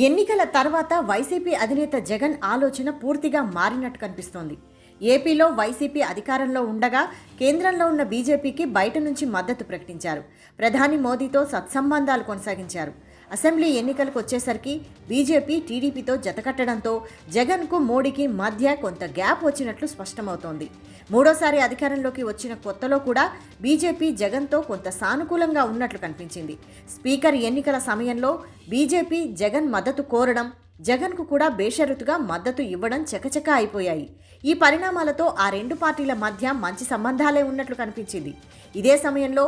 ఎన్నికల తర్వాత వైసీపీ అధినేత జగన్ ఆలోచన పూర్తిగా మారినట్టు కనిపిస్తోంది. ఏపీలో వైసీపీ అధికారంలో ఉండగా కేంద్రంలో ఉన్న బీజేపీకి బయట నుంచి మద్దతు ప్రకటించారు. ప్రధాని మోదీతో సత్సంబంధాలు కొనసాగించారు. అసెంబ్లీ ఎన్నికలకు వచ్చేసరికి బీజేపీ టీడీపీతో జతకట్టడంతో జగన్కు మోడీకి మధ్య కొంత గ్యాప్ వచ్చినట్లు స్పష్టమవుతోంది. మూడోసారి అధికారంలోకి వచ్చిన కొత్తలో కూడా బీజేపీ జగన్తో కొంత సానుకూలంగా ఉన్నట్లు కనిపించింది. స్పీకర్ ఎన్నికల సమయంలో బీజేపీ జగన్ మద్దతు కోరడం, జగన్కు కూడా బేషరతుగా మద్దతు ఇవ్వడం చకచకా అయిపోయాయి. ఈ పరిణామాలతో ఆ రెండు పార్టీల మధ్య మంచి సంబంధాలే ఉన్నట్లు కనిపించింది. ఇదే సమయంలో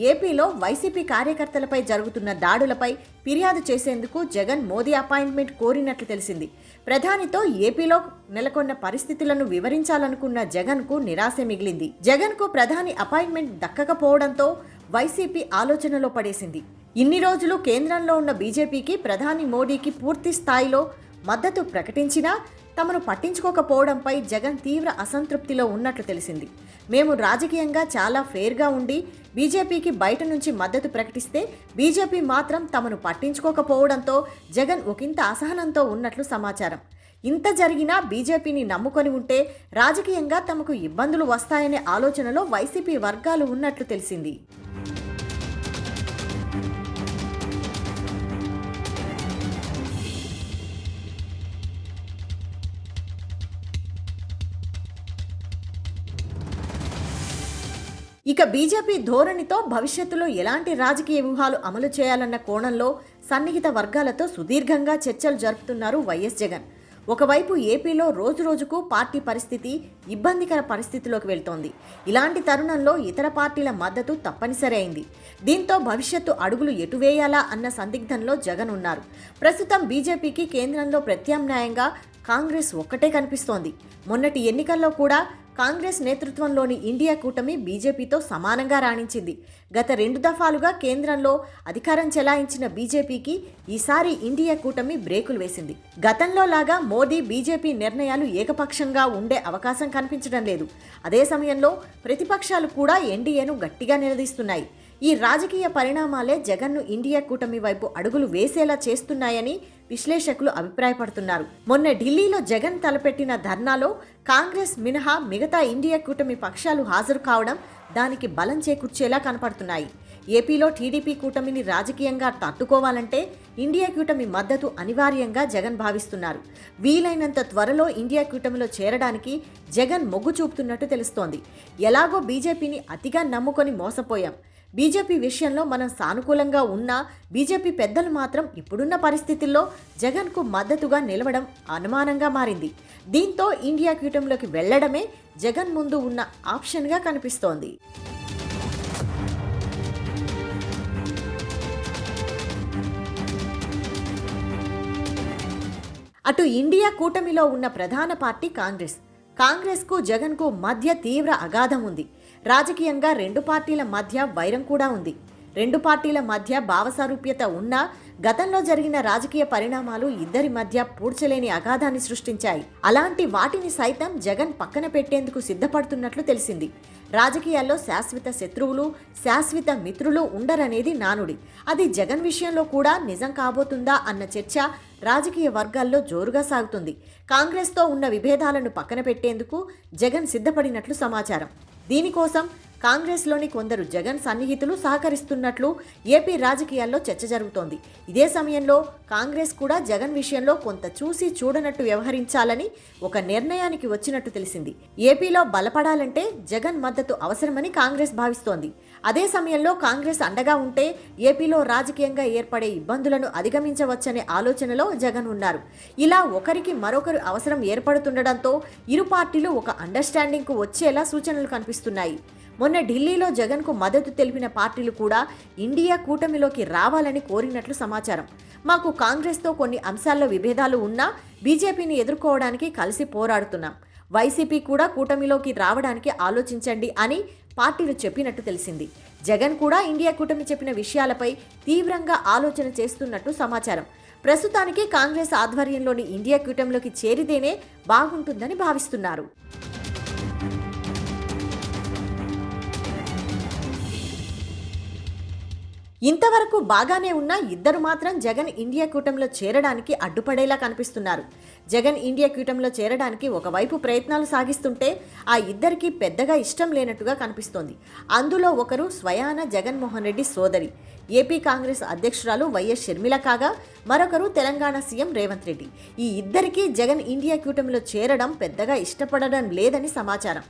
ఏపీలో వైసీపీ కార్యకర్తలపై జరుగుతున్న దాడులపై ఫిర్యాదు చేసేందుకు జగన్ మోదీ అపాయింట్మెంట్ కోరినట్లు తెలిసింది. ప్రధానితో ఏపీలో నెలకొన్న పరిస్థితులను వివరించాలనుకున్న జగన్కు నిరాశ మిగిలింది. జగన్కు ప్రధాని అపాయింట్మెంట్ దక్కకపోవడంతో వైసీపీ ఆలోచనలో పడేసింది. ఇన్ని రోజులు కేంద్రంలో ఉన్న బీజేపీకి ప్రధాని మోడీకి పూర్తి స్థాయిలో మద్దతు ప్రకటించినా తమను పట్టించుకోకపోవడంపై జగన్ తీవ్ర అసంతృప్తిలో ఉన్నట్లు తెలిసింది. మేము రాజకీయంగా చాలా ఫెయిర్గా ఉండి బీజేపీకి బయట నుంచి మద్దతు ప్రకటిస్తే బీజేపీ మాత్రం తమను పట్టించుకోకపోవడంతో జగన్ ఒకంత అసహనంతో ఉన్నట్లు సమాచారం. ఇంత జరిగినా బీజేపీని నమ్ముకొని ఉంటే రాజకీయంగా తమకు ఇబ్బందులు వస్తాయనే ఆలోచనలో వైసీపీ వర్గాలు ఉన్నట్లు తెలిసింది. ఇక బీజేపీ ధోరణితో భవిష్యత్తులో ఎలాంటి రాజకీయ వ్యూహాలు అమలు చేయాలన్న కోణంలో సన్నిహిత వర్గాలతో సుదీర్ఘంగా చర్చలు జరుపుతున్నారు వైఎస్ జగన్. ఒకవైపు ఏపీలో రోజురోజుకు పార్టీ పరిస్థితి ఇబ్బందికర పరిస్థితిలోకి వెళ్తోంది. ఇలాంటి తరుణంలో ఇతర పార్టీల మద్దతు తప్పనిసరి అయింది. దీంతో భవిష్యత్తు అడుగులు ఎటు వేయాలా అన్న సందిగ్ధంలో జగన్ ఉన్నారు. ప్రస్తుతం బీజేపీకి కేంద్రంలో ప్రత్యామ్నాయంగా కాంగ్రెస్ ఒక్కటే కనిపిస్తోంది. మొన్నటి ఎన్నికల్లో కూడా కాంగ్రెస్ నేతృత్వంలోని ఇండియా కూటమి బీజేపీతో సమానంగా రాణించింది. గత 2 దఫాలుగా కేంద్రంలో అధికారం చెలాయించిన బీజేపీకి ఈసారి ఇండియా కూటమి బ్రేకులు వేసింది. గతంలో లాగా మోదీ బీజేపీ నిర్ణయాలు ఏకపక్షంగా ఉండే అవకాశం కనిపించడం లేదు. అదే సమయంలో ప్రతిపక్షాలు కూడా ఎన్డీఏను గట్టిగా నిలదీస్తున్నాయి. ఈ రాజకీయ పరిణామాలే జగన్ను ఇండియా కూటమి వైపు అడుగులు వేసేలా చేస్తున్నాయని విశ్లేషకులు అభిప్రాయపడుతున్నారు. మొన్న ఢిల్లీలో జగన్ తలపెట్టిన ధర్నాలో కాంగ్రెస్ మినహా మిగతా ఇండియా కూటమి పక్షాలు హాజరు కావడం దానికి బలం చేకూర్చేలా కనపడుతున్నాయి. ఏపీలో టీడీపీ కూటమిని రాజకీయంగా తట్టుకోవాలంటే ఇండియా కూటమి మద్దతు అనివార్యంగా జగన్ భావిస్తున్నారు. వీలైనంత త్వరలో ఇండియా కూటమిలో చేరడానికి జగన్ మొగ్గు చూపుతున్నట్టు తెలుస్తోంది. ఎలాగో బీజేపీని అతిగా నమ్ముకొని మోసపోయాం. బీజేపీ విషయంలో మనం సానుకూలంగా ఉన్నా బీజేపీ పెద్దలు మాత్రం ఇప్పుడున్న పరిస్థితుల్లో జగన్కు మద్దతుగా నిలవడం అనుమానంగా మారింది. దీంతో ఇండియా కూటమిలోకి వెళ్లడమే జగన్ ముందు ఉన్న ఆప్షన్గా కనిపిస్తోంది. అటు ఇండియా కూటమిలో ఉన్న ప్రధాన పార్టీ కాంగ్రెస్కు జగన్కు మధ్య తీవ్ర అగాధం ఉంది. రాజకీయంగా రెండు పార్టీల మధ్య వైరం కూడా ఉంది. రెండు పార్టీల మధ్య భావసారూప్యత ఉన్నా గతంలో జరిగిన రాజకీయ పరిణామాలు ఇద్దరి మధ్య పూడ్చలేని అగాధాన్ని సృష్టించాయి. అలాంటి వాటిని సైతం జగన్ పక్కన పెట్టేందుకు సిద్ధపడుతున్నట్లు తెలిసింది. రాజకీయాల్లో శాశ్వత శత్రువులు, శాశ్వత మిత్రులు ఉండరనేది నానుడి. అది జగన్ విషయంలో కూడా నిజం కాబోతుందా అన్న చర్చ రాజకీయ వర్గాల్లో జోరుగా సాగుతుంది. కాంగ్రెస్తో ఉన్న విభేదాలను పక్కన పెట్టేందుకు జగన్ సిద్ధపడినట్లు సమాచారం. దీనికోసం కాంగ్రెస్లోని కొందరు జగన్ సన్నిహితులు సహకరిస్తున్నట్లు ఏపీ రాజకీయాల్లో చర్చ జరుగుతోంది. ఇదే సమయంలో కాంగ్రెస్ కూడా జగన్ విషయంలో కొంత చూసి చూడనట్టు వ్యవహరించాలని ఒక నిర్ణయానికి వచ్చినట్టు తెలిసింది. ఏపీలో బలపడాలంటే జగన్ మద్దతు అవసరమని కాంగ్రెస్ భావిస్తోంది. అదే సమయంలో కాంగ్రెస్ అండగా ఉంటే ఏపీలో రాజకీయంగా ఏర్పడే ఇబ్బందులను అధిగమించవచ్చనే ఆలోచనలో జగన్ ఉన్నారు. ఇలా ఒకరికి మరొకరు అవసరం ఏర్పడుతుండడంతో ఇరు పార్టీలు ఒక అండర్స్టాండింగ్కు వచ్చేలా సూచనలు కనిపిస్తున్నాయి. మొన్న ఢిల్లీలో జగన్కు మద్దతు తెలిపిన పార్టీలు కూడా ఇండియా కూటమిలోకి రావాలని కోరినట్లు సమాచారం. మాకు కాంగ్రెస్తో కొన్ని అంశాల్లో విభేదాలు ఉన్నా బీజేపీని ఎదుర్కోవడానికి కలిసి పోరాడుతున్నాం. వైసీపీ కూడా కూటమిలోకి రావడానికి ఆలోచించండి అని పార్టీలు చెప్పినట్టు తెలిసింది. జగన్ కూడా ఇండియా కూటమి చెప్పిన విషయాలపై తీవ్రంగా ఆలోచన చేస్తున్నట్టు సమాచారం. ప్రస్తుతానికి కాంగ్రెస్ ఆధ్వర్యంలోని ఇండియా కూటమిలోకి చేరితేనే బాగుంటుందని భావిస్తున్నారు. ఇంతవరకు బాగానే ఉన్న ఇద్దరు మాత్రం జగన్ ఇండియా కూటమిలో చేరడానికి అడ్డుపడేలా కనిపిస్తున్నారు. జగన్ ఇండియా కూటమిలో చేరడానికి ఒకవైపు ప్రయత్నాలు సాగిస్తుంటే ఆ ఇద్దరికి పెద్దగా ఇష్టం లేనట్టుగా కనిపిస్తోంది. అందులో ఒకరు స్వయాన జగన్మోహన్ రెడ్డి సోదరి ఏపీ కాంగ్రెస్ అధ్యక్షురాలు వైఎస్ షర్మిల కాగా, మరొకరు తెలంగాణ సీఎం రేవంత్ రెడ్డి. ఈ ఇద్దరికీ జగన్ ఇండియా కూటమిలో చేరడం పెద్దగా ఇష్టపడడం లేదని సమాచారం.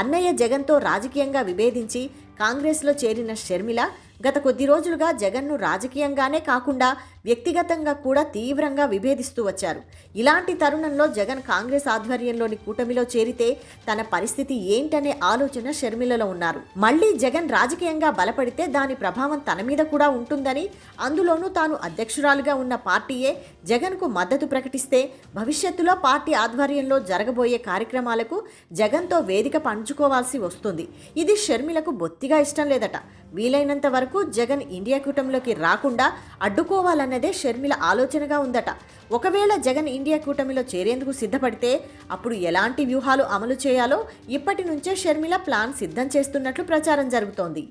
అన్నయ్య జగన్తో రాజకీయంగా విభేదించి కాంగ్రెస్లో చేరిన షర్మిల గత కొద్ది రోజులుగా జగన్ను రాజకీయంగానే కాకుండా వ్యక్తిగతంగా కూడా తీవ్రంగా విభేదిస్తూ వచ్చారు. ఇలాంటి తరుణంలో జగన్ కాంగ్రెస్ ఆధ్వర్యంలోని కూటమిలో చేరితే తన పరిస్థితి ఏంటనే ఆలోచన షర్మిలలో ఉన్నారు. మళ్లీ జగన్ రాజకీయంగా బలపడితే దాని ప్రభావం తన మీద కూడా ఉంటుందని, అందులోనూ తాను అధ్యక్షురాలుగా ఉన్న పార్టీయే జగన్కు మద్దతు ప్రకటిస్తే భవిష్యత్తులో పార్టీ ఆధ్వర్యంలో జరగబోయే కార్యక్రమాలకు జగన్తో వేదిక పంచుకోవాల్సి వస్తుంది. ఇది షర్మిలకు బొత్తిగా ఇష్టం లేదట. వీలైనంత వరకు జగన్ ఇండియా కూటమిలోకి రాకుండా అడ్డుకోవాలన్నదే షర్మిల ఆలోచనగా ఉందట. ఒకవేళ జగన్ ఇండియా కూటమిలో చేరేందుకు సిద్ధపడితే అప్పుడు ఎలాంటి వ్యూహాలు అమలు చేయాలో ఇప్పటి నుంచే షర్మిల ప్లాన్ సిద్ధం చేస్తున్నట్లు ప్రచారం జరుగుతోంది.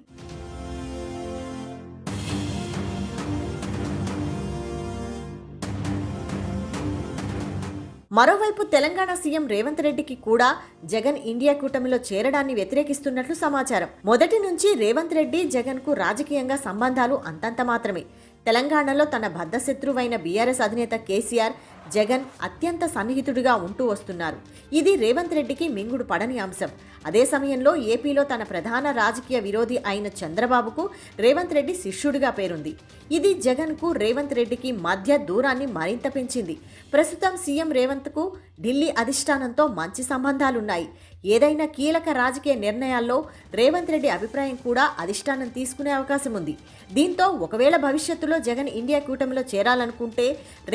మరోవైపు తెలంగాణ సీఎం రేవంత్ రెడ్డికి కూడా జగన్ ఇండియా కూటమిలో చేరడాన్ని వ్యతిరేకిస్తున్నట్లు సమాచారం. మొదటి నుంచి రేవంత్ రెడ్డి జగన్కు రాజకీయంగా సంబంధాలు అంతంత మాత్రమే. తెలంగాణలో తన బద్ధశత్రువైన బీఆర్ఎస్ అధినేత కేసీఆర్ జగన్ అత్యంత సన్నిహితుడిగా ఉంటూ వస్తున్నారు. ఇది రేవంత్ రెడ్డికి మింగుడు పడని అంశం. అదే సమయంలో ఏపీలో తన ప్రధాన రాజకీయ విరోధి అయిన చంద్రబాబుకు రేవంత్ రెడ్డి శిష్యుడిగా పేరుంది. ఇది జగన్కు రేవంత్ రెడ్డికి మధ్య దూరాన్ని మరింత పెంచింది. ప్రస్తుతం సీఎం రేవంత్కు ఢిల్లీ అధిష్టానంతో మంచి సంబంధాలున్నాయి. ఏదైనా కీలక రాజకీయ నిర్ణయాల్లో రేవంత్ రెడ్డి అభిప్రాయం కూడా అధిష్టానం తీసుకునే అవకాశం ఉంది. దీంతో ఒకవేళ భవిష్యత్తులో జగన్ ఇండియా కూటమిలో చేరాలనుకుంటే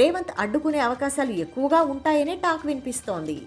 రేవంత్ అడ్డుకునే అవకాశాలు ఎక్కువగా ఉంటాయనే టాక్ వినిపిస్తోంది.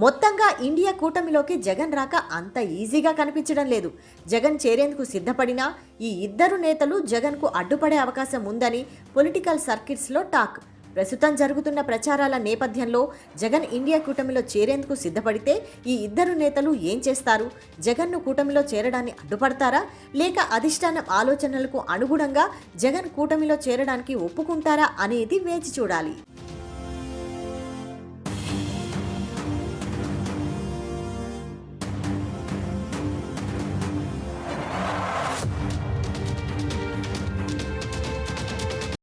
మొత్తంగా ఇండియా కూటమిలోకి జగన్ రాక అంత ఈజీగా కనిపించడం లేదు. జగన్ చేరేందుకు సిద్ధపడినా ఈ ఇద్దరు నేతలు జగన్కు అడ్డుపడే అవకాశం ఉందని పొలిటికల్ సర్కిట్స్లో టాక్. ప్రస్తుతం జరుగుతున్న ప్రచారాల నేపథ్యంలో జగన్ ఇండియా కూటమిలో చేరేందుకు సిద్ధపడితే ఈ ఇద్దరు నేతలు ఏం చేస్తారు? జగన్ను కూటమిలో చేరడాన్ని అడ్డుపడతారా, లేక అధిష్టానం ఆలోచనలకు అనుగుణంగా జగన్ కూటమిలో చేరడానికి ఒప్పుకుంటారా అనేది వేచి చూడాలి.